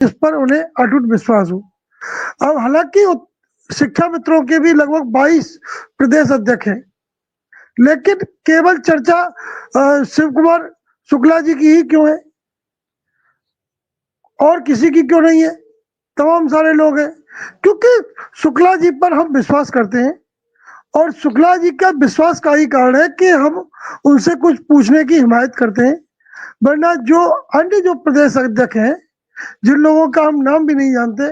इस पर उन्हें अटूट विश्वास हो। अब हालांकि शिक्षा मित्रों के भी लगभग 22 प्रदेश अध्यक्ष हैं, लेकिन केवल चर्चा शिव कुमार शुक्ला जी की ही क्यों है और किसी की क्यों नहीं है? तमाम सारे लोग हैं, क्योंकि शुक्ला जी पर हम विश्वास करते हैं और शुक्ला जी का विश्वास का ही कारण है कि हम उनसे कुछ पूछने की हिमायत करते हैं। वरना जो अन्य जो प्रदेश अध्यक्ष हैं, जिन लोगों का हम नाम भी नहीं जानते,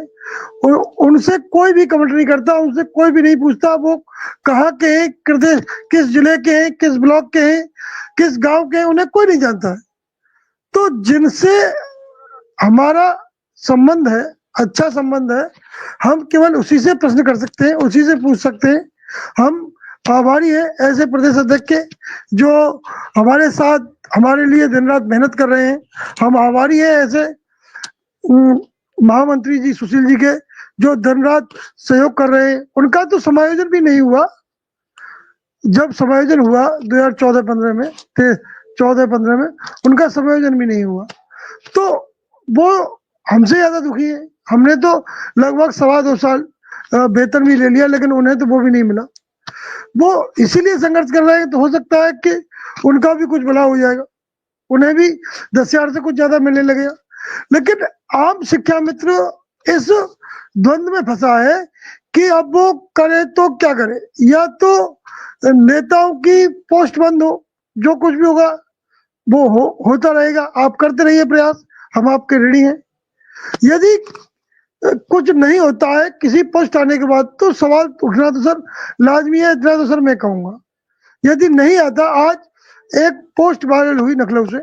उनसे कोई भी कमेंट नहीं करता, उनसे कोई भी नहीं पूछता वो कहाँ के हैं, किस जिले के हैं, किस ब्लॉक के हैं, किस गांव के हैं, उन्हें कोई नहीं जानता। तो जिनसे हमारा संबंध है, अच्छा संबंध है, हम केवल उसी से प्रश्न कर सकते हैं, उसी से पूछ सकते हैं। हम आभारी है ऐसे प्रदेश अध्यक्ष के जो हमारे साथ हमारे लिए दिन रात मेहनत कर रहे हैं। हम आभारी है ऐसे महामंत्री जी सुशील जी के जो दिन रात सहयोग कर रहे हैं। उनका तो समायोजन भी नहीं हुआ, जब समायोजन हुआ 2014-15 में, 14-15 में उनका समायोजन भी नहीं हुआ, तो वो हमसे ज्यादा दुखी है। हमने तो लगभग 2.25 साल वेतन भी ले लिया, लेकिन उन्हें तो वो भी नहीं मिला। वो इसीलिए संघर्ष कर रहे हैं। तो हो सकता है कि उनका भी कुछ भला हो जाएगा, उन्हें भी 10,000 से कुछ ज्यादा मिलने लगेगा। लेकिन आम शिक्षा मित्र इस द्वंद में फंसा है कि अब वो करे तो क्या करे, या तो नेताओं की पोस्ट बंद हो, जो कुछ भी होगा वो होता रहेगा, आप करते रहिए प्रयास, हम आपके ऋणी हैं। यदि कुछ नहीं होता है किसी पोस्ट आने के बाद तो सवाल उठना तो सर लाजमी है, इतना तो सर मैं कहूंगा। यदि नहीं आता, आज एक पोस्ट वायरल हुई लखनऊ से,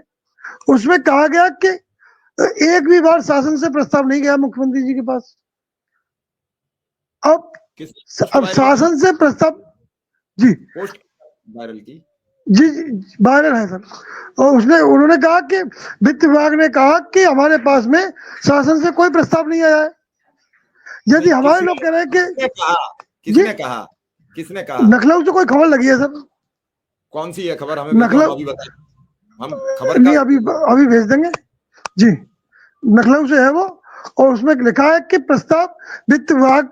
उसमें कहा गया कि एक भी बार शासन से प्रस्ताव नहीं गया मुख्यमंत्री जी के पास। अब शासन से प्रस्ताव जी पोस्ट वायरल की जी वायरल है सर। और उन्होंने कहा कि वित्त विभाग ने कहा कि हमारे पास में शासन से कोई प्रस्ताव नहीं आया है। यदि हमारे लोग कह रहे हैं कि किसने कहा लखनऊ से कोई खबर लगी है सर। कौन सी है खबर? हमें लखनऊ अभी बताइए, हम खबर नहीं अभी भेज देंगे जी। लखनऊ से है वो, और उसमें लिखा है कि प्रस्ताव वित्त विभाग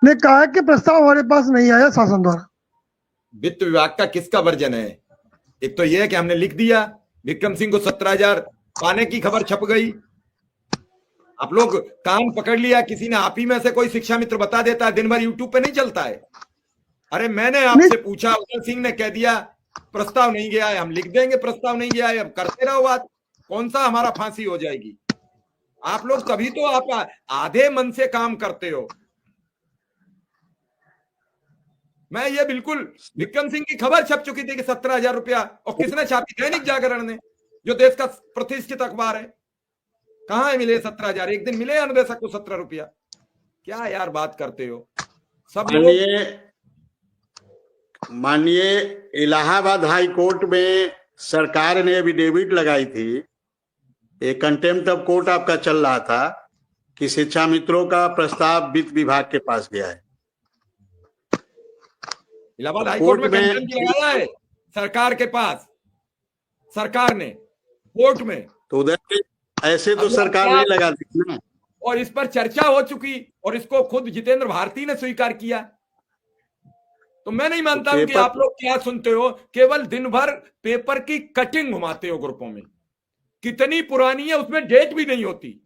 ने कहा है कि प्रस्ताव हमारे पास नहीं आया शासन द्वारा। वित्त विभाग का किसका वर्जन है? एक तो यह है कि हमने लिख दिया विक्रम सिंह को 17,000 पाने की खबर छप गई, आप लोग कान पकड़ लिया, किसी ने आप ही में से कोई शिक्षा मित्र बता देता है, दिन भर यूट्यूब पे नहीं चलता है। अरे मैंने आपसे पूछा, उदय सिंह ने कह दिया प्रस्ताव नहीं गया है, हम लिख देंगे प्रस्ताव नहीं गया है, अब करते रहो बात, कौन सा हमारा फांसी हो जाएगी? आप लोग तभी तो आप आधे मन से काम करते हो। मैं ये बिल्कुल विक्रम सिंह की खबर छप चुकी थी कि 17,000 रुपया, और किसने छापी? दैनिक जागरण ने, जो देश का प्रतिष्ठित अखबार है। कहां है मिले 17,000? एक दिन मिले अनुदेशक को 17 रुपया? क्या यार बात करते हो सब लोग। माननीय इलाहाबाद हाई कोर्ट में सरकार ने एफिडेविट लगाई थी, एक कंटेम्प्ट ऑफ कोर्ट आपका चल रहा था कि शिक्षा मित्रों का प्रस्ताव वित्त विभाग के पास गया है। इलाहाबाद हाई कोर्ट में कंटेम्प्ट लगाया है सरकार के पास, सरकार ने कोर्ट में। तो उधर ऐसे तो सरकार नहीं लगा दी ना। और इस पर चर्चा हो चुकी, और इसको खुद जितेंद्र भारती ने स्वीकार किया। तो मैं नहीं मानता हूं कि आप लोग क्या सुनते हो, केवल दिन भर पेपर की कटिंग घुमाते हो ग्रुपों में। कितनी पुरानी है, उसमें डेट भी नहीं होती।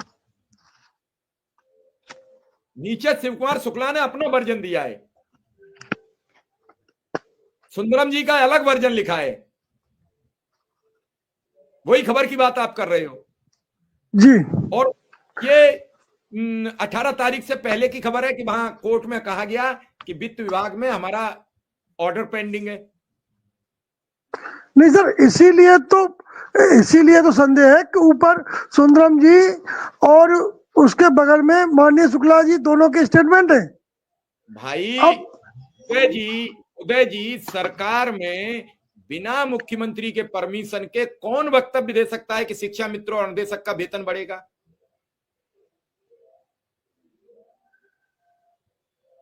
नीचे शिव कुमार शुक्ला ने अपना वर्जन दिया है, सुंदरम जी का अलग वर्जन लिखा है। वही खबर की बात आप कर रहे हो जी। और ये 18 तारीख से पहले की खबर है कि वहां कोर्ट में कहा गया कि वित्त विभाग में हमारा ऑर्डर पेंडिंग है। नहीं सर, इसीलिए तो संदेह है कि ऊपर सुंदरम जी और उसके बगल में माननीय शुक्ला जी दोनों के स्टेटमेंट है। भाई उदय जी, सरकार में बिना मुख्यमंत्री के परमिशन के कौन वक्तव्य दे सकता है कि शिक्षा मित्रों और अनुदेशक का वेतन बढ़ेगा?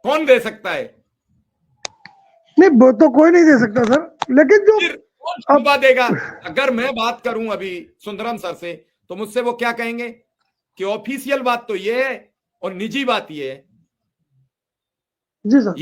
कौन दे सकता है? नहीं, वो तो कोई नहीं दे सकता सर, लेकिन जो कौन देगा? अगर मैं बात करूं अभी सुंदरम सर से, तो मुझसे वो क्या कहेंगे कि ऑफिशियल बात तो ये है और निजी बात ये है। जी सर।